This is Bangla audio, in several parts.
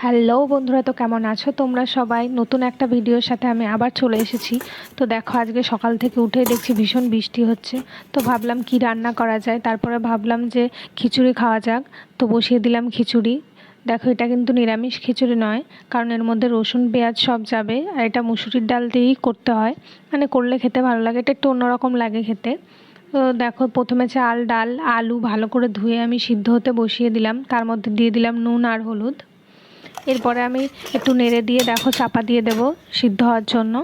হ্যালো বন্ধুরা, তো কেমন আছো তোমরা সবাই? নতুন একটা ভিডিওর সাথে আমি আবার চলে এসেছি। তো দেখো, আজকে সকাল থেকে উঠেই দেখছি ভীষণ বৃষ্টি হচ্ছে। তো ভাবলাম কি রান্না করা যায়, তারপরে ভাবলাম যে খিচুড়ি খাওয়া যাক। তো বসিয়ে দিলাম খিচুড়ি। দেখো, এটা কিন্তু নিরামিষ খিচুড়ি নয়, কারণ এর মধ্যে রসুন পেঁয়াজ সব যাবে, আর এটা মুসুরির ডাল দিয়েই করতে হয়। মানে করলে খেতে ভালো লাগে, এটা একটু অন্যরকম লাগে খেতে। তো দেখো, প্রথমে চাল ডাল আলু ভালো করে ধুয়ে আমি সিদ্ধ হতে বসিয়ে দিলাম, তার মধ্যে দিয়ে দিলাম নুন আর হলুদ। এরপরে আমি একটু নেড়ে দিয়ে দেখো চাপা দিয়ে দেব সিদ্ধ হওয়ার জন্য।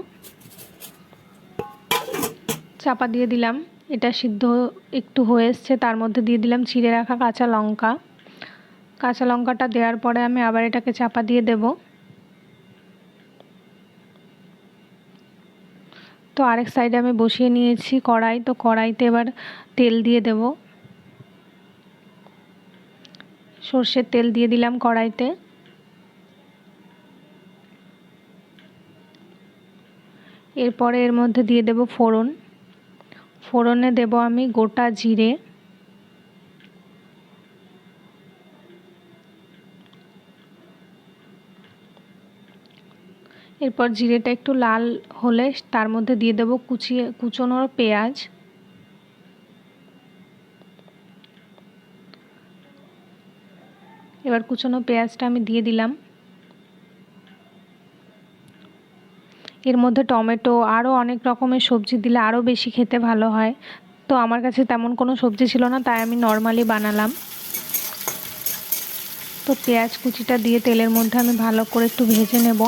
চাপা দিয়ে দিলাম, এটা সিদ্ধ একটু হয়ে এসছে, তার মধ্যে দিয়ে দিলাম চিড়ে রাখা কাঁচা লঙ্কা। কাঁচা লঙ্কাটা দেওয়ার পরে আমি আবার এটাকে চাপা দিয়ে দেব। তো আরেক সাইডে আমি বসিয়ে নিয়েছি কড়াই। তো কড়াইতে এবার তেল দিয়ে দেব, সর্ষের তেল দিয়ে দিলাম কড়াইতে। এরপরে এর মধ্যে দিয়ে দেব ফোড়ন। ফোড়নে দেব আমি গোটা জিরে, এরপর জিরেটা একটু লাল হলে তার মধ্যে দিয়ে দেব কুচোনো পেঁয়াজ। এবার কুচোনো পেঁয়াজটা আমি দিয়ে দিলাম। এর মধ্যে টমেটো আরও অনেক রকমের সবজি দিলে আরও বেশি খেতে ভালো হয়। তো আমার কাছে তেমন কোনো সবজি ছিল না, তাই আমি নর্মালি বানালাম। তো পেঁয়াজ কুচিটা দিয়ে তেলের মধ্যে আমি ভালো করে একটু ভেজে নেব।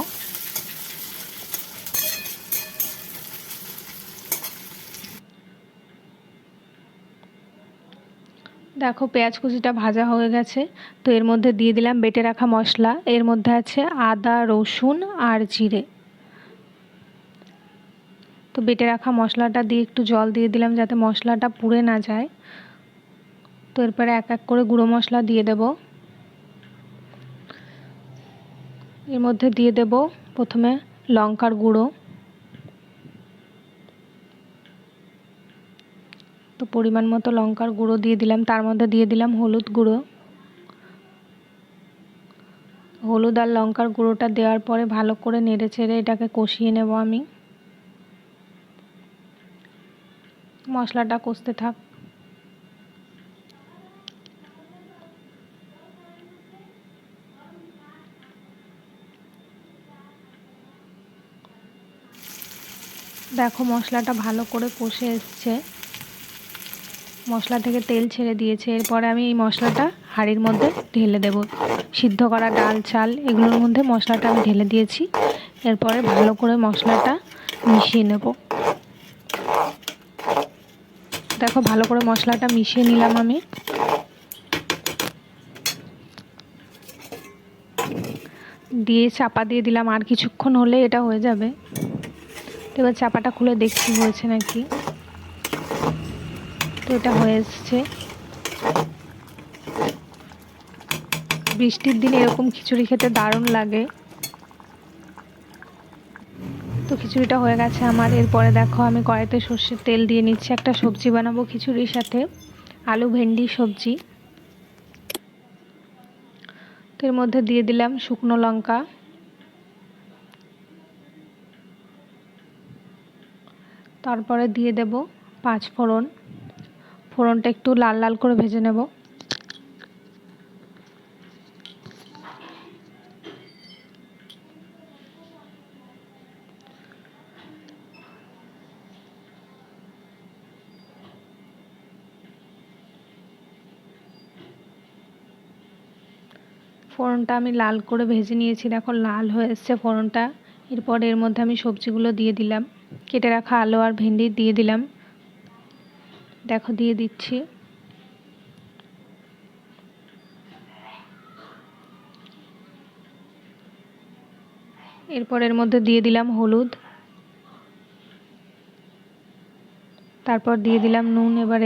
দেখো, পেঁয়াজ কুচিটা ভাজা হয়ে গেছে। তো এর মধ্যে দিয়ে দিলাম বেটে রাখা মশলা। এর মধ্যে আছে আদা রসুন আর জিরে। তো বেটে রাখা মশলাটা দিয়ে একটু জল দিয়ে দিলাম যাতে মশলাটা পুড়ে না যায়। তো এরপরে এক এক করে গুঁড়ো মশলা দিয়ে দেব। এর মধ্যে দিয়ে দেব প্রথমে লঙ্কার গুঁড়ো। তো পরিমাণ মতো লঙ্কার গুঁড়ো দিয়ে দিলাম, তার মধ্যে দিয়ে দিলাম হলুদ গুঁড়ো। হলুদ আর লঙ্কার গুঁড়োটা দেওয়ার পরে ভালো করে নেড়ে চেড়ে এটাকে কষিয়ে নেব আমি। মশলাটা কষতে থাক। দেখো, মশলাটা ভালো করে কষে এসছে, মশলা থেকে তেল ছেড়ে দিয়েছে। এরপরে আমি এই মশলাটা হাঁড়ির মধ্যে ঢেলে দেব। সিদ্ধ করা ডাল চাল এগুলোর মধ্যে মশলাটা আমি ঢেলে দিয়েছি। এরপরে ভালো করে মশলাটা মিশিয়ে নেব। দেখো, ভালো করে মশলাটা মিশিয়ে নিলাম আমি। দিয়ে চাপা দিয়ে দিলাম, আর কিছুক্ষণ হলে এটা হয়ে যাবে। তো এবার চাপাটা খুলে দেখছি হয়েছে নাকি। তো এটা হয়ে এসছে। বৃষ্টির দিনে এরকম খিচুড়ি খেতে দারুণ লাগে। তো খিচুড়িটা হয়ে গেছে আমার। এরপরে দেখো, আমি কড়াইতে সর্ষের তেল দিয়ে নিচ্ছি। একটা সবজি বানাবো খিচুড়ির সাথে, আলু ভেন্ডি সবজি। তো এর মধ্যে দিয়ে দিলাম শুকনো লঙ্কা, তারপরে দিয়ে দেব পাঁচ ফোড়ন। ফোড়নটা একটু লাল লাল করে ভেজে নেব। ফোড়নটা আমি লাল করে ভেজে নিয়েছি, দেখো লাল হয়ে এসছে ফোড়নটা। এরপর এর মধ্যে আমি সবজিগুলো দিয়ে দিলাম, কেটে রাখা আলু আর ভেন্ডি দিয়ে দিলাম। দেখো, দিয়ে দিচ্ছি। এরপর এর মধ্যে দিয়ে দিলাম হলুদ, তারপর দিয়ে দিলাম নুন। এবার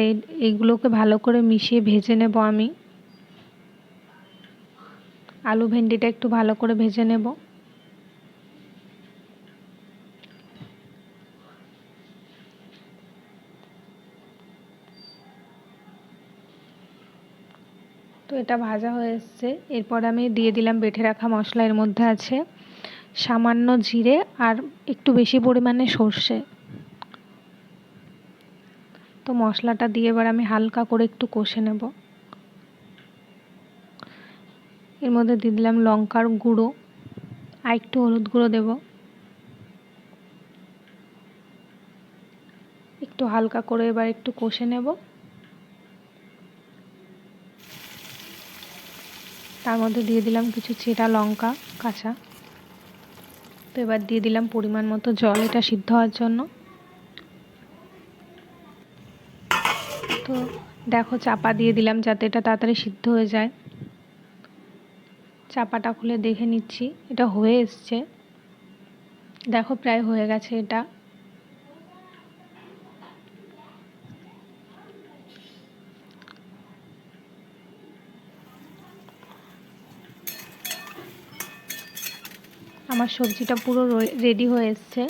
এইগুলোকে ভালো করে মিশিয়ে ভেজে নেব আমি। আলু ভেন্ডিটা একটু ভালো করে ভেজে নেব। তো এটা ভাজা হয়ে এসছে। এরপর আমি দিয়ে দিলাম বেটে রাখা মশলা। এর মধ্যে আছে সামান্য জিরে আর একটু বেশি পরিমাণে সর্ষে। তো মশলাটা দিয়ে এবার আমি হালকা করে একটু কষে নেব। এর মধ্যে দিয়ে দিলাম লঙ্কার গুঁড়ো আর একটু হলুদ গুঁড়ো দেব। একটু হালকা করে এবার একটু কষে নেব। তার মধ্যে দিয়ে দিলাম কিছু চেরা লঙ্কা কাঁচা। তো এবার দিয়ে দিলাম পরিমাণ মতো জল এটা সিদ্ধ হওয়ার জন্য। তো দেখো চাপা দিয়ে দিলাম যাতে এটা তাড়াতাড়ি সিদ্ধ হয়ে যায়। চাপাটা খুলে দেখে নিচ্ছি, এটা হয়ে এসছে। দেখো প্রায় হয়ে গেছে এটা। আমার সবজিটা পুরো রেডি হয়ে এসছে।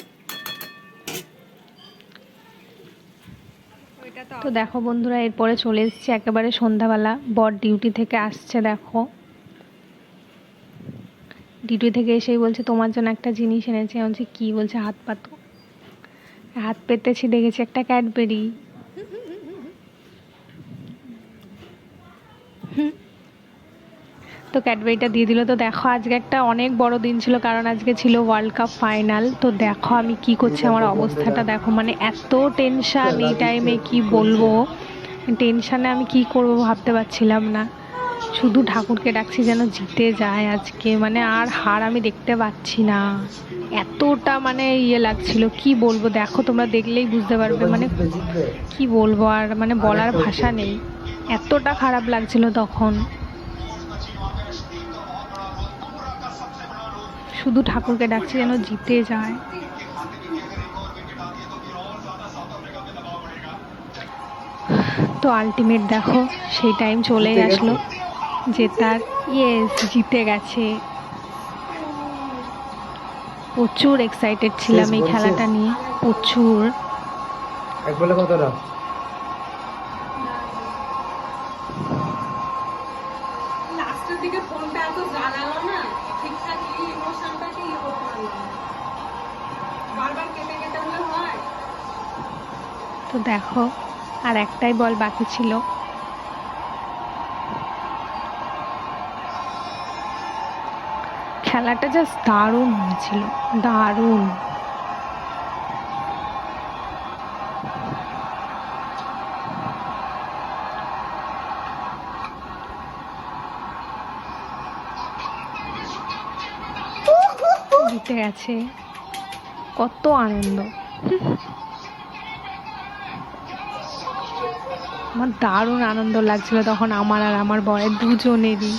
তো দেখো বন্ধুরা, এরপরে চলে এসেছি একেবারে সন্ধ্যাবেলা। বর ডিউটি থেকে আসছে। দেখো ডিউটি থেকে এসেই বলছে তোমার জন্য একটা জিনিস এনেছি। আমি বলছি কী? বলছে হাত পাতো। হাত পেতেছি, দেখেছি একটা ক্যাডবেরি। তো ক্যাডবেরিটা দিয়ে দিল। তো দেখো আজকে একটা অনেক বড় দিন ছিল, কারণ আজকে ছিল ওয়ার্ল্ড কাপ ফাইনাল। তো দেখো আমি কি করছি, আমার অবস্থাটা দেখো, মানে এত টেনশান এই টাইমে কি বলবো। টেনশানে আমি কি করব ভাবতে পারছিলাম না। শুধু ঠাকুরকে ডাকছি যেন জিতে যায় আজকে, মানে আর হার আমি দেখতে পাচ্ছি না। এতটা মানে ইয়ে লাগছিল কি বলবো, দেখো তোমরা দেখলেই বুঝতে পারবে, মানে কি বলবো আর, মানে বলার ভাষা নেই। এতটা খারাপ লাগছিল তখন। শুধু ঠাকুরকে ডাকছি যেন জিতে যায়। তো আলটিমেট দেখো সেই টাইম চলেই আসলো জেতার। ইয়েস, জিতে গেছে। প্রচুর এক্সাইটেড ছিলাম এই খেলাটা নিয়ে, প্রচুর। লাস্টের দিকে ফোনটা এত জ্বালালো না, ঠিকঠাক ইমোশনটাকে করতে পারলাম না, বারবার কেটে কেটে হলে হয়। তো দেখো আর একটাই বল বাকি ছিল। খেলাটা জাস্ট দারুণ হয়েছিল, দারুণ। জিতে গেছে, কত আনন্দ। আমার দারুণ আনন্দ লাগছিল তখন, আমার আর আমার বরের দুজনেরই।